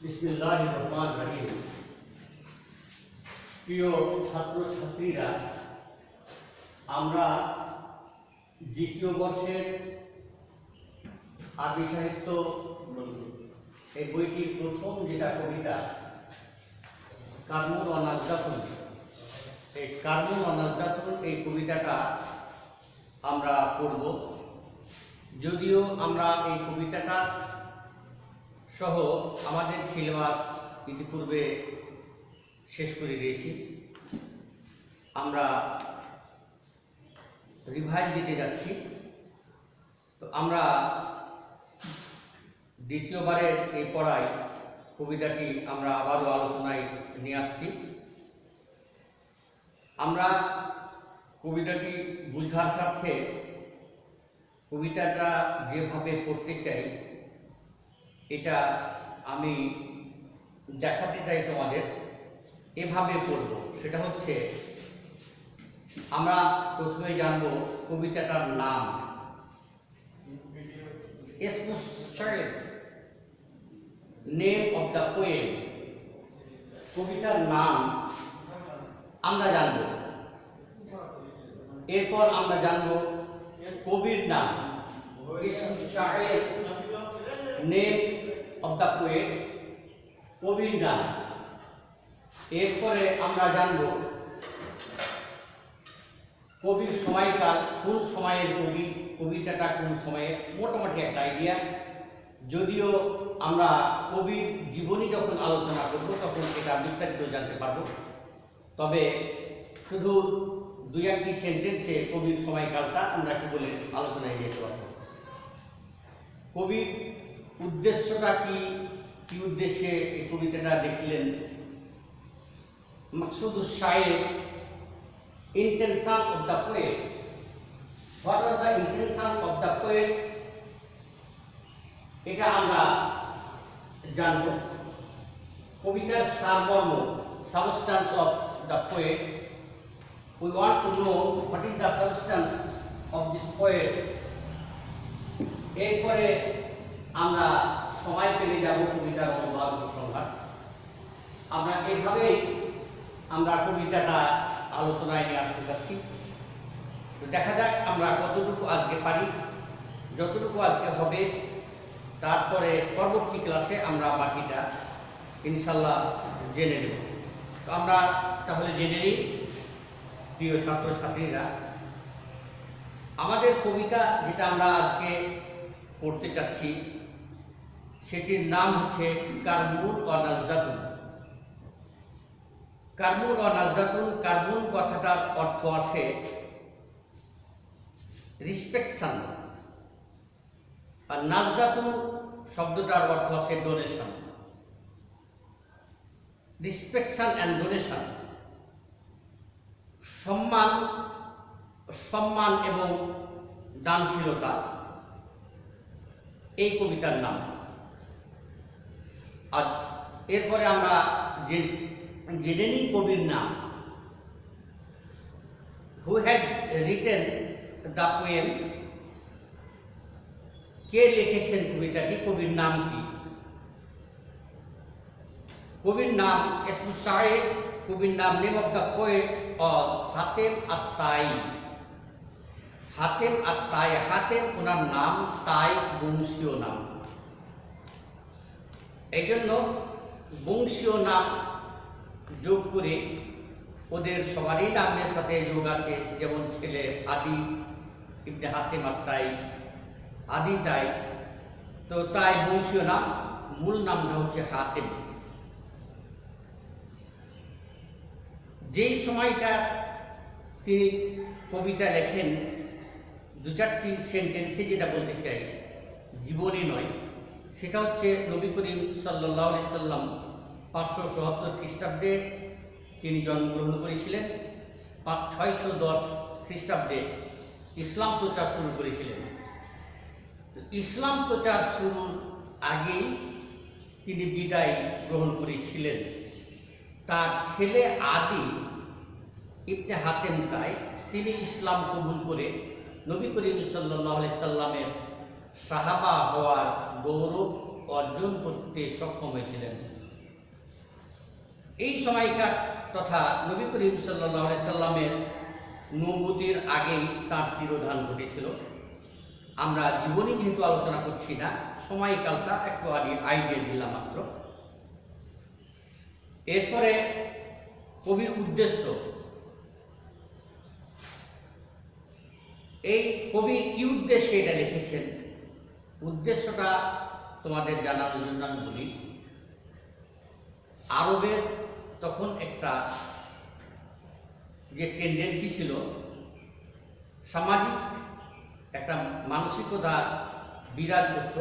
বিসমিল্লাহির রহমানির রহিম। প্রিয় ছাত্রছাত্রীরা, আমরা দ্বিতীয় বর্ষের আরবি সাহিত্য এই বইটির প্রথম যেটা কবিতা কারমুন ওয়া নাজদাতুন, এই কারমুন ওয়া নাজদাতুন এই কবিতাটা আমরা পড়ব। যদিও আমরা এই কবিতাটা সহ আমাদের সিলেবাস ইতিপূর্বে শেষ করে দিয়েছি, আমরা রিভাইজ দিতে যাচ্ছি। তো আমরা দ্বিতীয়বারের এই পড়ায় কবিতাটি আমরা আবারও আলোচনায় নিয়ে আসছি। আমরা কবিতাটি বুঝার স্বার্থে কবিতাটা যেভাবে পড়তে চাই এটা আমি দেখাতে চাই তোমাদের। এভাবে পড়ব, সেটা হচ্ছে আমরা প্রথমে জানব কবিতাটার নাম। নেম অফ দ্য পোয়েম, কবিতার নাম আমরা জানব। এরপর আমরা জানব কবির নাম, নেম অফ দ্য পোয়েট, কবির নাম। এরপরে আমরা জানব কবির সময়কাল, কোন সময়ের কবি, কবিতাটা কোন সময়ে, মোটামুটি একটা আইডিয়া। যদিও আমরা কবির জীবনী যখন আলোচনা করব তখন এটা বিস্তারিত জানতে পারব, তবে শুধু দুই একটি সেন্টেন্সে কবির সময়কালটা আমরা কি বলে আলোচনায় যেতে পারব। কবির উদ্দেশ্যটা কি, কি উদ্দেশ্যে এই কবিতাটা লিখলেন, মাকসুদুস শায়ের, intention of the poet. What was the intention of the poet? এটা আমরা জানব। কবিতার সারমর্ম, substance of the poet. We want to know what is the substance of this poet. এরপরে আমরা সময় পেলে যাব কবিতার অনুবাদ উপসংহার। আমরা এইভাবেই আমরা কবিতাটা আলোচনায় নিয়ে আসতে চাচ্ছি। তো দেখা যাক আমরা কতটুকু আজকে পারি, যতটুকু আজকে হবে, তারপরে পরবর্তী ক্লাসে আমরা বাকিটা ইনশাল্লাহ জেনে নেব। তো আমরা তাহলে জেনে নিই, প্রিয় ছাত্রছাত্রীরা, আমাদের কবিতা যেটা আমরা আজকে পড়তে চাচ্ছি সেটির নাম হচ্ছে কারমুন ওয়া নাজদাতুন। কারমুন ওয়া নাজদাতুন, কারমুন কথাটার অর্থ আসে রিসপেকশন, আর নাজদাতুন শব্দটার অর্থ আছে ডোনেশন। রিসপেকশন অ্যান্ড ডোনেশন, সম্মান, সম্মান এবং দানশীলতা, এই কবিতার নাম। আর এরপরে আমরা জেনে নিই কবির নাম। Who has written the poem, কে লিখেছেন কবিতাটি, কবির নাম কি? কবির নাম ইসমুস শায়ের, কবির নাম, name of the poet was Hatim at Tai. Hatim at Tai, Hatim ওনার নাম, তাই বংশীয় নাম। এই জন্য বংশীয় নাম যোগ করে ওদের সবারই নামের সাথে যোগ আছে, যেমন ছেলে আদি ইবনে হাতেম আত-তাই, আদি তাই। তো তাই বংশীয় নাম, মূল নামটা হচ্ছে হাতেম। যেই সময়টা তিনি কবিতা লেখেন, দু চারটি সেন্টেন্সে যেটা বলতে চাই, জীবনী নয়, সেটা হচ্ছে নবী করিম সাল্লাল্লাহু আলাইহি সাল্লাম 577 খ্রিস্টাব্দে তিনি জন্মগ্রহণ করেছিলেন। 610 খ্রিস্টাব্দে ইসলাম প্রচার শুরু করেছিলেন। ইসলাম প্রচার শুরুর আগেই তিনি বিদায় গ্রহণ করেছিলেন। তার ছেলে আদি ইবনে হাতেম তাই, তিনি ইসলাম কবুল করে নবী করিম সাল্লাল্লাহু আলাইহি সাল্লামের সাহাবা হওয়ার গৌরব অর্জন করতে সক্ষম হয়েছিলেন। এই সময়কার তথা নবী করিম সাল্লাল্লাহু আলাইহি সাল্লামের নবুয়তের আগেই তার তিরোধান ঘটেছিল। আমরা জীবনী যেহেতু আলোচনা করছি না, সময়কালটা একটু আইডিয়া দিলাম মাত্র। এরপরে কবির উদ্দেশ্য, এই কবি কি উদ্দেশ্যে এটা লিখেছেন, উদ্দেশ্যটা তোমাদের জানানোর জন্য আমি বলি। আরবের তখন একটা যে টেন্ডেন্সি ছিল, সামাজিক একটা মানসিকতা বিরাজ করত,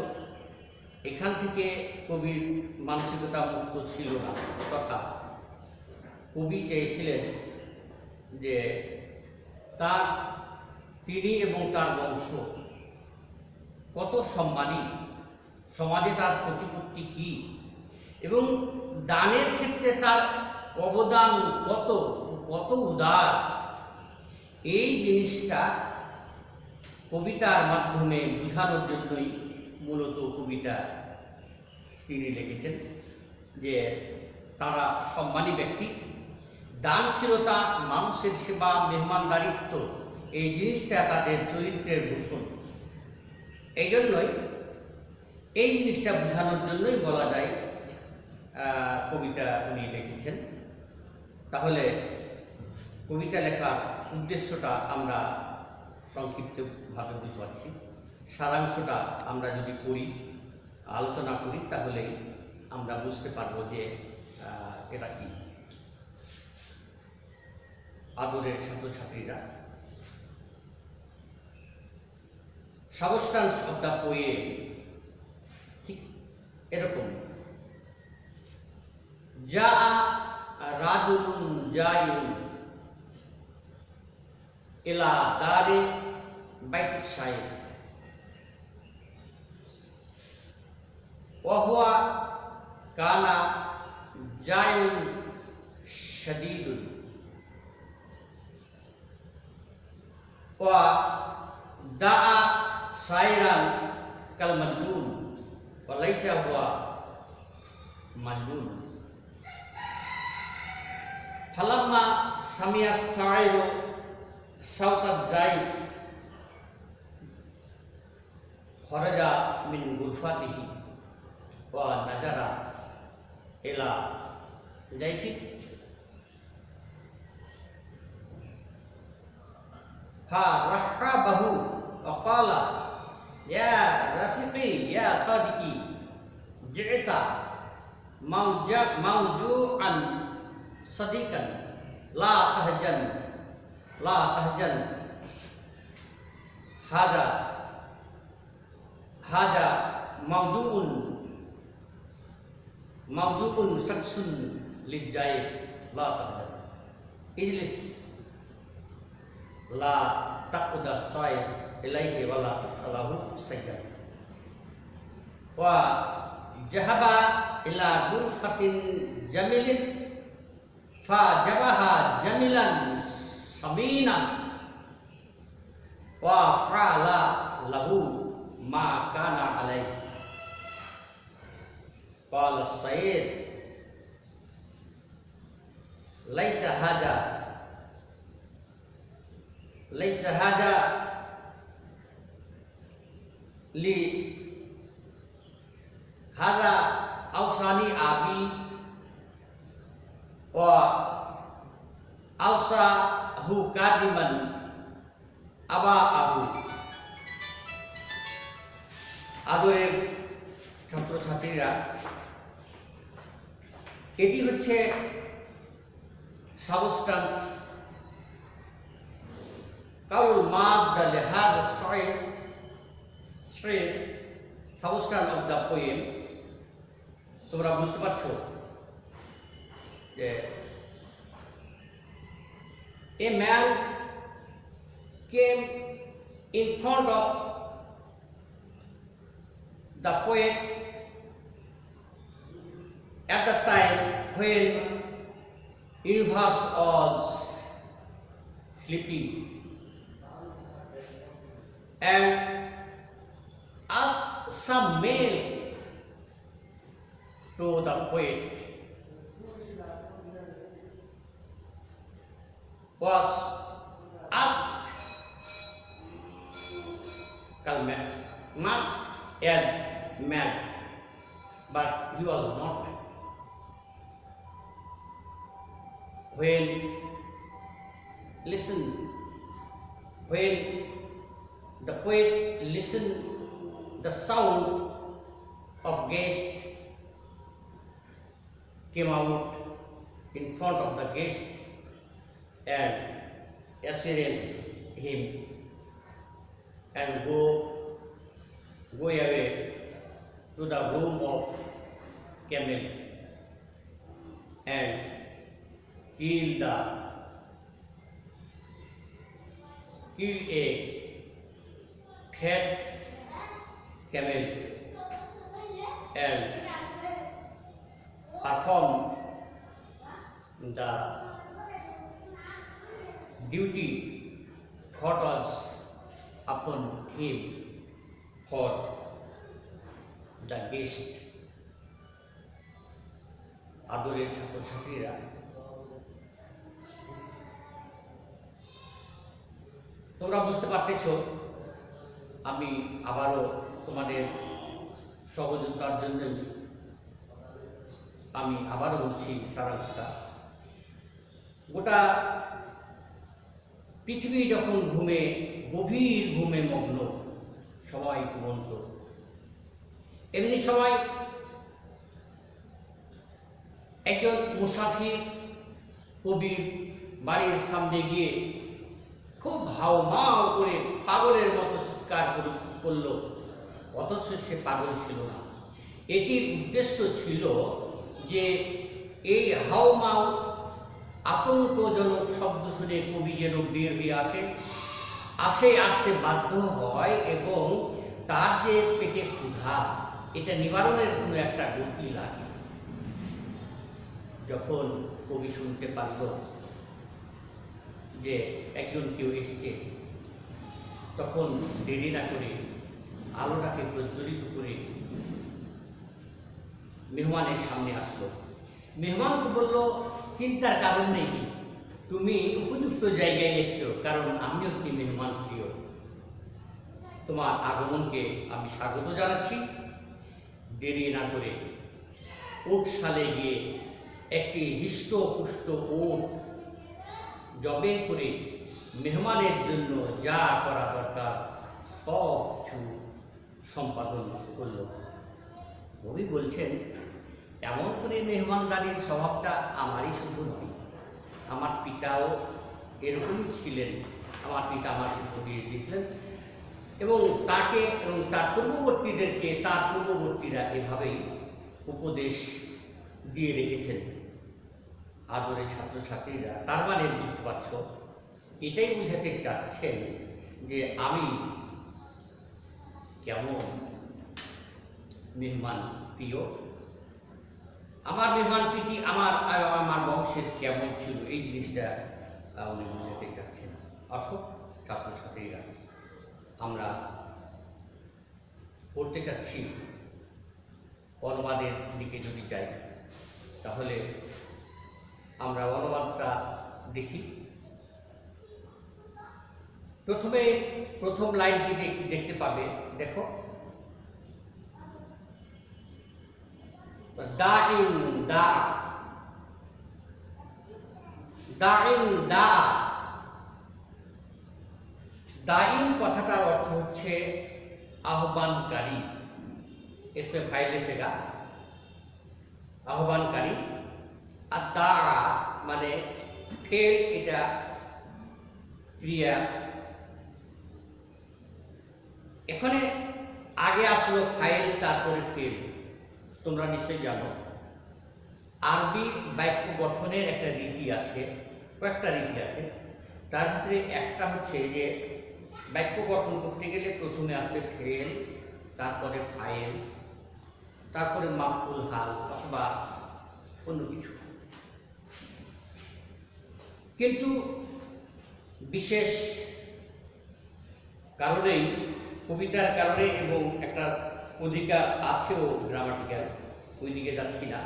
এখান থেকে কবির মানসিকতা মুক্ত ছিল না। তথা কবি চেয়েছিলেন যে তিনি এবং তার বংশ কত সম্মানী, সমাজে তার প্রতিপত্তি কি, এবং দানের ক্ষেত্রে তার অবদান কত কত উদার, এই জিনিসটা কবিতার মাধ্যমে বোঝানোর জন্যই মূলত কবিতা তিনি লিখেছেন। যে তারা সম্মানী ব্যক্তি, দানশীলতা, মানুষের সেবা, মেহমানদারিত্ব, এই জিনিসটা তাদের চরিত্রের ভূষণ। এই জন্যই এই জিনিসটা বোঝানোর জন্যই বলা যায় কবিতা উনি লিখেছেন। তাহলে কবিতা লেখার উদ্দেশ্যটা আমরা সংক্ষিপ্তভাবে বুঝতে পারছি। সারাংশটা আমরা যদি করি, আলোচনা করি, তাহলেই আমরা বুঝতে পারবো যে এটা কি। আদরের ছাত্রছাত্রীরা, সাবস্টান্স অফ দ্য পোয়েম ঠিক এরকম। যা রাজুলুন জায়ুন ইলা দারে বাইত শাইর ওয়া হুয়া কানা জায়ুন শাদীদুন ওয়া দাআ শাইরান কাল মাজনুন ওয়া লাইসা হুয়া মাজনুন। ফালাম্মা সামিয়া শাইরু সাওতাত জাইদ খরাজা মিন গুরফাতিহি ওয়া নাজারা ইলা জাইফি فرحبه وقال يا رفيقي يا صديقي جئت موجوعا صديقا لا تهجن لا تهجن هذا موضوع شخص للجايب لا تهجن اجلس لا تقعد الصائم إليه ولا تسأله سيئا. وذهب إلى غرفة جميل فجابها جميلا سمينا وفعل له ما كان عليه. قال السيد ليس هذا لي هذا أوصاني أبي وأوصاه قادما أباه. আদরের ছাত্রছাত্রীরা, এটি হচ্ছে সাবস্টান্স কাউল মাদ্দা লিহাযা শাইর সাবস্টান্স অফ দ্য পোয়েম। তোমরা বুঝতে পারছো যে a man came in front of the poet at the time when universe was sleeping and asked some male to the poet was asked masked as mad, but he was not mad. When the poet listened the sound of guest came out in front of the guest and assured him and go away to the room of camel and kill a fat camel and perform the duty what was upon him for the guest. আদরের ছাত্রছাত্রীরা, তোমরা বুঝতে পারতেছ আমি আবারও তোমাদের সহযোগিতার জন্য আমি আবারও বলছি সারাংশটা। গোটা পৃথিবী যখন গভীর ঘুমে মগ্ন, সবাই ঘুমন্ত, এমনি সময় একজন মুসাফির কবির বাড়ির সামনে গিয়ে খুব হাউমাউ করে পাগলের মতো চিৎকার করল, অথচ সে পাগল ছিল না। এটির উদ্দেশ্য ছিল যে এই হাউমাউ আতঙ্কজনক শব্দ শুনে কবি যেন বের হয়ে আসতে বাধ্য হয় এবং তার যে পেটে ক্ষুধা, এটা নিবারণের কোনো একটা গতি লাগে। যখন কবি শুনতে পারল যে একজন কেউ এসেছে, তখন দেরি না করে আলোটাকে প্রজ্বলিত করে মেহমানের সামনে আসলো। মেহমানকে বলল, চিন্তার কারণ নেই, তুমি উপযুক্ত জায়গায় এসছো, কারণ আমি হচ্ছি মেহমান প্রিয়। তোমার আগমনকে আমি স্বাগত জানাচ্ছি। দেরি না করে উটশালে গিয়ে একটি হৃষ্টপুষ্ট উট জবে করে মেহমানের জন্য যা করা দরকার সব কিছু সম্পাদন করল। কবি বলছেন, এমন করে মেহমানদারির স্বভাবটা আমারই শুধু নয়, আমার পিতাও এরকমই ছিলেন। আমার পিতা আমাকে উপদেশ দিয়েছিলেন এবং তাকে এবং তার পূর্ববর্তীরা এভাবেই উপদেশ দিয়ে রেখেছেন। আদরের ছাত্রছাত্রীরা, তার মানে বুঝতে পারছ, এটাই বোঝাতে চাচ্ছেন যে আমি কেমন মেহমান প্রিয়, আমার মেহমান প্রীতি আমার বংশের কেমন ছিল, এই জিনিসটা উনি বোঝাতে চাচ্ছেন। আসুক ছাত্রছাত্রীরা, আমরা পড়তে চাচ্ছি অনুবাদের দিকে যদি যাই, তাহলে আমরা অনুবাদটা দেখি। প্রথম লাইনটি দেখতে পাবে, দেখো, দাইন কথাটার অর্থ হচ্ছে আহ্বানকারী। इसमें फाइल এসেগা আহ্বানকারী। আর দা মানে ফেল, এটা ক্রিয়া। এখানে আগে আসলো ফাইল, তারপরে ফেল। তোমরা নিশ্চয়ই জানো আরবি বাক্য গঠনের একটা রীতি আছে, কয়েকটা রীতি আছে। তার ভিতরে একটা হচ্ছে যে বাক্য গঠন করতে গেলে প্রথমে আসবে ফেল, তারপরে ফাইল, তারপরে মাফউল হাল অথবা অন্য কিছু। কিন্তু বিশেষ কারণেই, কবিতার কারণে এবং একটা অধিকার আছেও গ্রামাটিক্যাল, ওইদিকে যাচ্ছি না।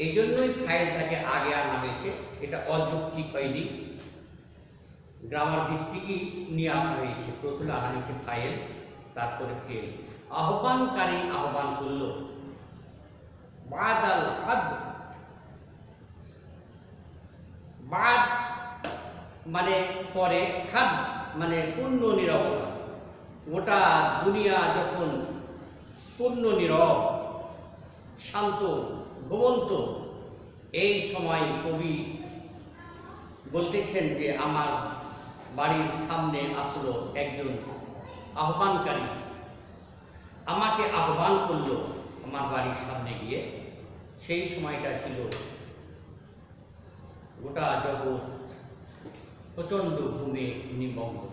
এই জন্যই ফাইলটাকে আগে আনা হয়েছে, এটা অযৌক্তিক হয়নি, গ্রামার ভিত্তিকই নিয়ে আসা হয়েছে। প্রথমে আনা হয়েছে ফাইল, তারপরে ফেল। আহ্বানকারী আহ্বান করল, বাদাল হাদ, বাদ মানে পরে, হাদ মানে পূর্ণ নীরবতা। গোটা দুনিয়া যখন পূর্ণ নীরব, শান্ত, ঘুমন্ত, এই সময় কবি বলতেছেন যে আমার বাড়ির সামনে আসলো একজন আহ্বানকারী, আমাকে আহ্বান করলো আমার বাড়ির সামনে গিয়ে। সেই সময়টা ছিল গোটা জগৎ প্রচণ্ড ঘুমে নিমগ্ন।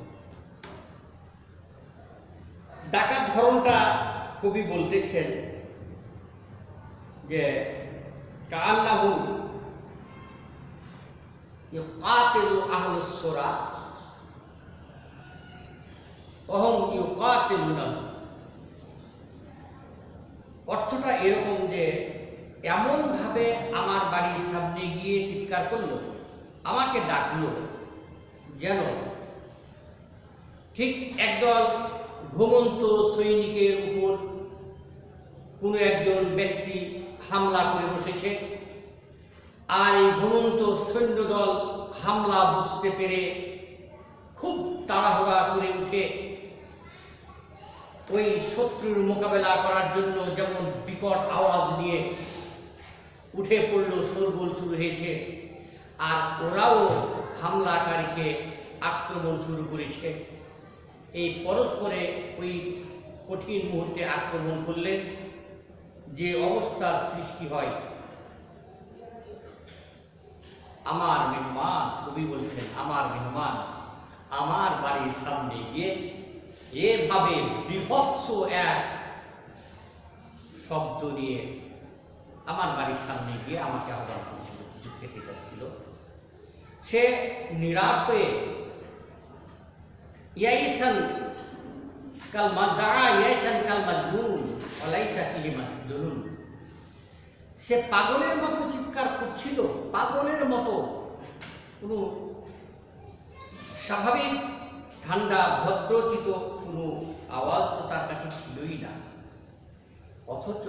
ডাকার ধরনটা কবি বলতেছেন যে কান্নাহু ইউকাতিলু আহলুস সূরা ওহুম ইউকাতিলুনা। অর্থটা এরকম যে এমন ভাবে আমার বাড়ির সামনে গিয়ে চিৎকার করলো, আমাকে ডাকলো, যেন ঠিক একদল ঘুমন্ত সৈনিকের উপর কোনো একজন ব্যক্তি হামলা করে বসেছে, আর এই ঘুমন্ত সৈন্যদল হামলা বুঝতে পেরে খুব তাড়াহুড়া করে উঠে ওই শত্রুর মোকাবেলা করার জন্য যেমন বিকট আওয়াজ নিয়ে উঠে পড়লো, শোরগোল শুরু হয়েছে। আর ওরাও হামলাকারীকে আক্রমণ শুরু করেছে। এই পরস্পরে ওই কঠিন মুহূর্তে আক্রমণ করলে যে অবস্থার সৃষ্টি হয়, আমার মেহমান, কবি বলছেন আমার মেহমান আমার বাড়ির সামনে গিয়ে এভাবে বিভৎস এক শব্দ নিয়ে আমার বাড়ির সামনে গিয়ে আমাকে আহ্বান করেছিল, কিছু খেতে চাচ্ছিল। সে নিরাশ হয়ে ইয়াইসান কাল মাদা ইয়াইসান কাল মাজনুন ওয়ালাইসা ফিহি মাজনুন। সে পাগলের মতো চিৎকার করছিল, পাগলের মতো। কোনো স্বাভাবিক ঠান্ডা ভদ্রচিত কোনো আওয়াজ তো তার কাছে ছিলই না। অথচ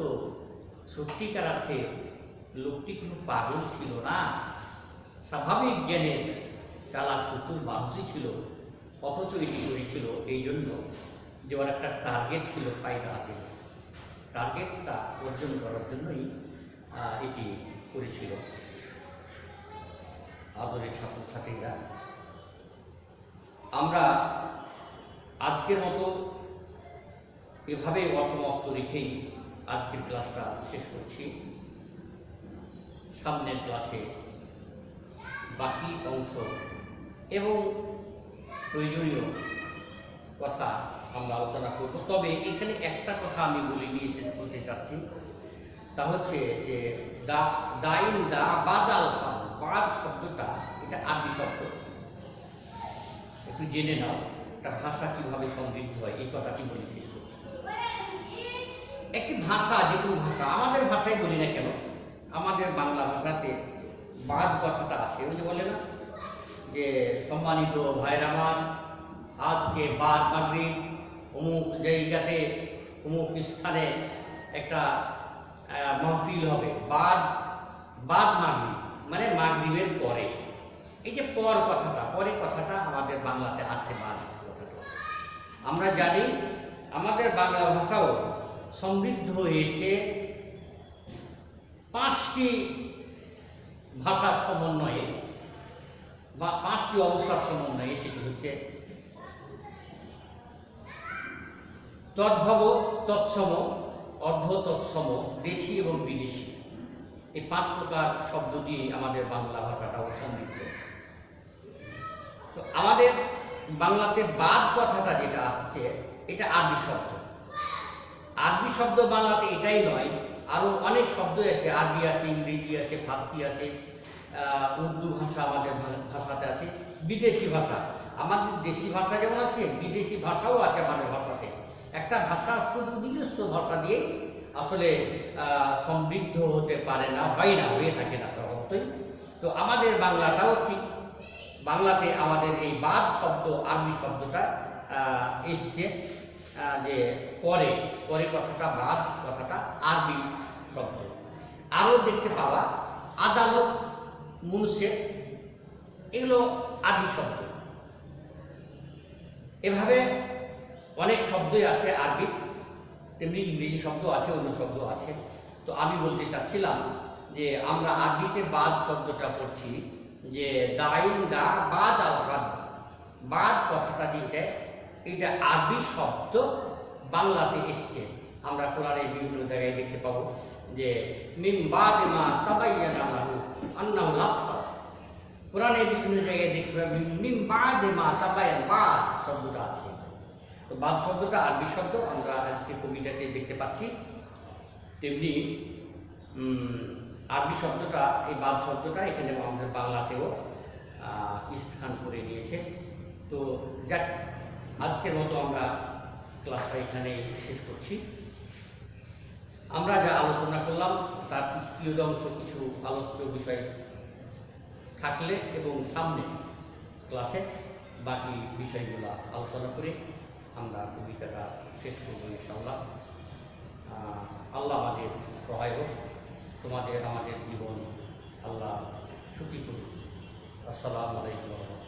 সত্যিকার অর্থে লোকটি কোনো পাগল ছিল না, স্বাভাবিক জ্ঞানের চালাক চতুর মানুষই ছিল। অথচ এটি করেছিল এই জন্য যে ওর একটা টার্গেট ছিল, ফায়দা আছে, টার্গেটটা অর্জন করার জন্যই এটি করেছিল। আদরের ছাত্রছাত্রীরা, আমরা আজকের মতো এভাবে অসমাপ্ত রেখেই আজকের ক্লাসটা শেষ করছি। সামনের ক্লাসে বাকি অংশ এবং প্রয়োজনীয় কথা আমরা আলোচনা করব। তবে এখানে একটা কথা আমি বলে নিয়ে শেষ করতে চাচ্ছি, তা হচ্ছে যে দাইন দা বাদাল খান, বাদ শব্দটা এটা আরবি শব্দ। একটু জেনে নাও একটা ভাষা কিভাবে সমৃদ্ধ হয়, এই কথাটি বলে শেষ করছি। একটি ভাষা, যে কোনো ভাষা, আমাদের ভাষায় বলি না কেন, আমাদের বাংলা ভাষাতে বাদ কথাটা আছে। ওই যে বলে না যে সম্মানিত ভাইরা আমার, আজকে বাদ মাগরিব অমুক জায়গাতে অমুক স্থানে একটা মাহফিল হবে, বাদ মাগরিব মানে মাগরিবের পরে। এই যে পর কথাটা, পরে কথাটা আমাদের বাংলাতে আছে, বাদ কথাটা। আমরা জানি আমাদের বাংলা ভাষাও সমৃদ্ধ হয়েছে 5টি ভাষার সমন্বয়ে বা 5টি অবস্থার সমন্বয়ে। সেটি হচ্ছে তদ্ভব, তৎসম, অর্ধ তৎসম, দেশি এবং বিদেশি। এই 5 প্রকার শব্দ দিয়ে আমাদের বাংলা ভাষাটাও সমৃদ্ধ। তো আমাদের বাংলাতে বাদ কথাটা যেটা আসছে, এটা আরবি শব্দ। আরবি শব্দ বাংলাতে এটাই নয়, আরও অনেক শব্দ আছে। আরবি আছে, ইংরেজি আছে, ফার্সি আছে, উর্দু ভাষা আমাদের ভাষাতে আছে, বিদেশি ভাষা। আমাদের দেশি ভাষা যেমন আছে, বিদেশি ভাষাও আছে আমাদের ভাষাতে। একটা ভাষা শুধু নিজস্ব ভাষা দিয়েই আসলে সমৃদ্ধ হতে পারে না, হয় না, হয়ে থাকে না স্বভাবতই। তো আমাদের বাংলাটাও ঠিক, বাংলাতে আমাদের এই বাদ শব্দ, আরবি শব্দটা এসছে যে পরে পরে কথাটা বাদ, কথাটা আরবি শব্দ। আরও দেখতে পাওয়া আদালত, মুনসেফ, এগুলো আরবি শব্দ। এভাবে অনেক শব্দই আছে আরবি, তেমনি ইংরেজি শব্দ আছে, অন্য শব্দ আছে। তো আমি বলতে চাচ্ছিলাম যে আমরা আরবিতে বাদ শব্দটা পড়ছি, যে দাইন দা বাদ আল গাদ, বাদ কথাটা যেটা, এটা আরবি শব্দ বাংলাতে এসছে। আমরা কোরআনে বিভিন্ন জায়গায় দেখতে পাবো যে মিন বাদে মা তাবায়্যানা লাহু আন্নাহু লাফা, কোরআনে বিভিন্ন জায়গায় দেখতে পাবো মিন বাদে মা তাবায়্যানা, বাদ শব্দটা আছে। তো বাদ শব্দটা আরবি শব্দ, আমরা আজকে কবিতাতে দেখতে পাচ্ছি। তেমনি আরবি শব্দটা, এই বাদ শব্দটা এখানে আমাদের বাংলাতেও স্থান করে নিয়েছে। তো যাক, আজকের মতো আমরা ক্লাসটা এখানেই শেষ করছি। আমরা যা আলোচনা করলাম তার কিয়দংশ কিছু আলোচ্য বিষয় থাকলে এবং সামনে ক্লাসে বাকি বিষয়গুলো আলোচনা করে আমরা কবিতাটা শেষ করবো ইনশাআল্লাহ। আল্লাহ আমাদের সহায় হোক, তোমাদের আমাদের জীবন আল্লাহ সুখী করুন। আসসালামু আলাইকুম।